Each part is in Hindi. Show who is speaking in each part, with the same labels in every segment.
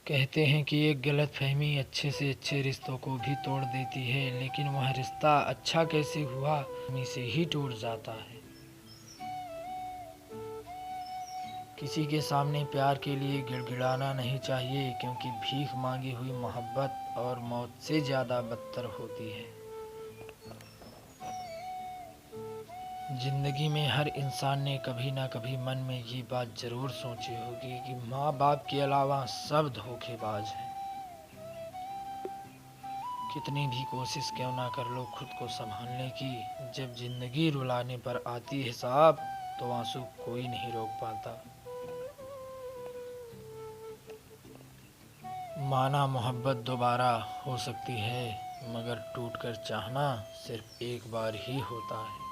Speaker 1: कहते हैं कि एक गलतफहमी अच्छे से अच्छे रिश्तों को भी तोड़ देती है, लेकिन वह रिश्ता अच्छा कैसे हुआ फहमी से ही टूट जाता है। किसी के सामने प्यार के लिए गिड़गिड़ाना नहीं चाहिए, क्योंकि भीख मांगी हुई मोहब्बत और मौत से ज़्यादा बदतर होती है। जिंदगी में हर इंसान ने कभी ना कभी मन में ये बात ज़रूर सोची होगी कि माँ बाप के अलावा सब धोखेबाज हैं। कितनी भी कोशिश क्यों ना कर लो खुद को संभालने की, जब जिंदगी रुलाने पर आती है साहब, तो आंसू कोई नहीं रोक पाता। माना मोहब्बत दोबारा हो सकती है, मगर टूटकर चाहना सिर्फ एक बार ही होता है।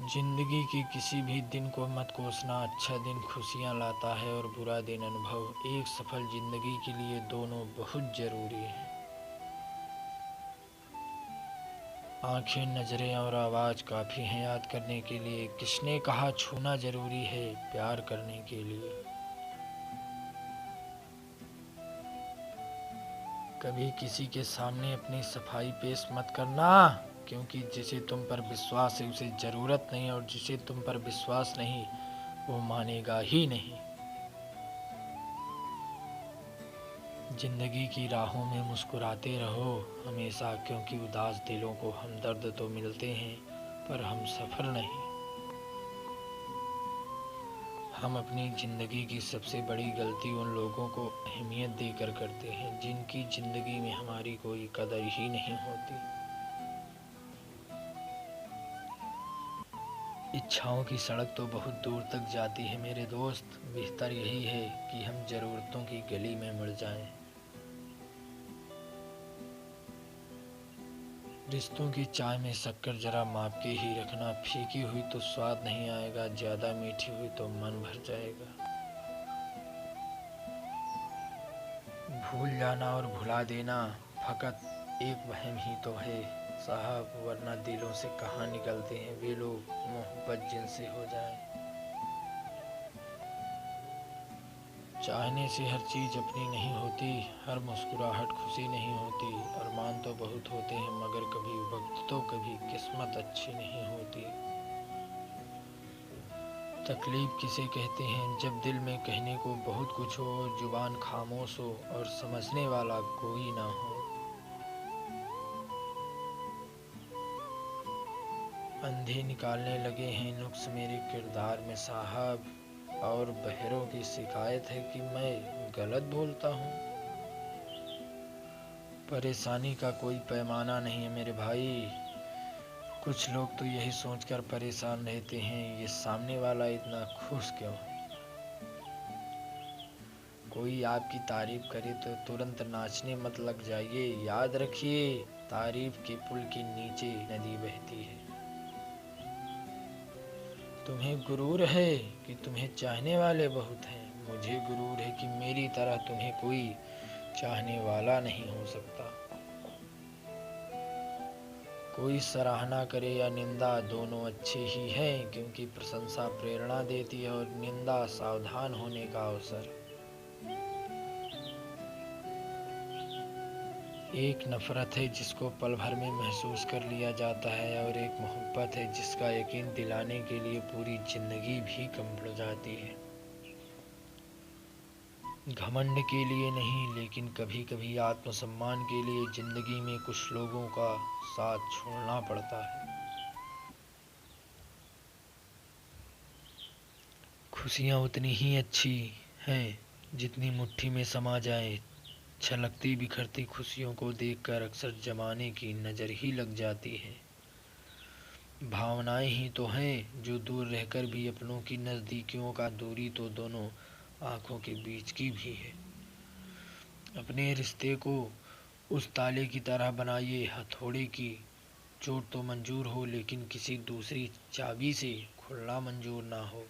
Speaker 1: जिंदगी के किसी भी दिन को मत कोसना, अच्छा दिन खुशियाँ लाता है और बुरा दिन अनुभव। एक सफल जिंदगी के लिए दोनों बहुत जरूरी है। आंखें, नजरें और आवाज़ काफ़ी हैं याद करने के लिए। किसने कहा छूना जरूरी है प्यार करने के लिए। कभी किसी के सामने अपनी सफाई पेश मत करना, क्योंकि जिसे तुम पर विश्वास है उसे ज़रूरत नहीं, और जिसे तुम पर विश्वास नहीं वो मानेगा ही नहीं। जिंदगी की राहों में मुस्कुराते रहो हमेशा, क्योंकि उदास दिलों को हमदर्द तो मिलते हैं पर हम सफ़र नहीं। हम अपनी ज़िंदगी की सबसे बड़ी गलती उन लोगों को अहमियत देकर करते हैं जिनकी ज़िंदगी में हमारी कोई कदर ही नहीं होती। इच्छाओं की सड़क तो बहुत दूर तक जाती है मेरे दोस्त, बेहतर यही है कि हम ज़रूरतों की गली में मुड़ जाएं। रिश्तों की चाय में शक्कर जरा माप के ही रखना, फीकी हुई तो स्वाद नहीं आएगा, ज़्यादा मीठी हुई तो मन भर जाएगा। भूल जाना और भुला देना फकत एक वहम ही तो है साहब, वरना दिलों से कहाँ निकलते हैं वे लोग मोहब्बत जिनसे हो जाए। चाहने से हर चीज़ अपनी नहीं होती, हर मुस्कुराहट खुशी नहीं होती। अरमान तो बहुत होते हैं मगर कभी वक्त तो कभी किस्मत अच्छी नहीं होती। तकलीफ किसे कहते हैं जब दिल में कहने को बहुत कुछ हो, जुबान खामोश हो और समझने वाला कोई ना हो। अंधे निकालने लगे हैं नुक्स मेरे किरदार में साहब, और बहरों की शिकायत है कि मैं गलत बोलता हूँ। परेशानी का कोई पैमाना नहीं है मेरे भाई। कुछ लोग तो यही सोचकर परेशान रहते हैं ये सामने वाला इतना खुश क्यों है। कोई आपकी तारीफ करे तो तुरंत नाचने मत लग जाइए, याद रखिए तारीफ के पुल के नीचे नदी बहती है। तुम्हें गुरूर है कि तुम्हें चाहने वाले बहुत हैं, मुझे गुरूर है कि मेरी तरह तुम्हें कोई चाहने वाला नहीं हो सकता। कोई सराहना करे या निंदा दोनों अच्छे ही हैं, क्योंकि प्रशंसा प्रेरणा देती है और निंदा सावधान होने का अवसर। एक नफरत है जिसको पल भर में महसूस कर लिया जाता है, और एक मोहब्बत है जिसका यकीन दिलाने के लिए पूरी जिंदगी भी कम पड़ जाती है। घमंड के लिए नहीं, लेकिन कभी कभी आत्मसम्मान के लिए जिंदगी में कुछ लोगों का साथ छोड़ना पड़ता है। खुशियाँ उतनी ही अच्छी हैं जितनी मुट्ठी में समा जाए। छलकती बिखरती खुशियों को देखकर अक्सर जमाने की नज़र ही लग जाती है। भावनाएं ही तो हैं जो दूर रहकर भी अपनों की नज़दीकियों का, दूरी तो दोनों आँखों के बीच की भी है। अपने रिश्ते को उस ताले की तरह बनाइए, हथौड़े की चोट तो मंजूर हो लेकिन किसी दूसरी चाबी से खुलना मंजूर ना हो।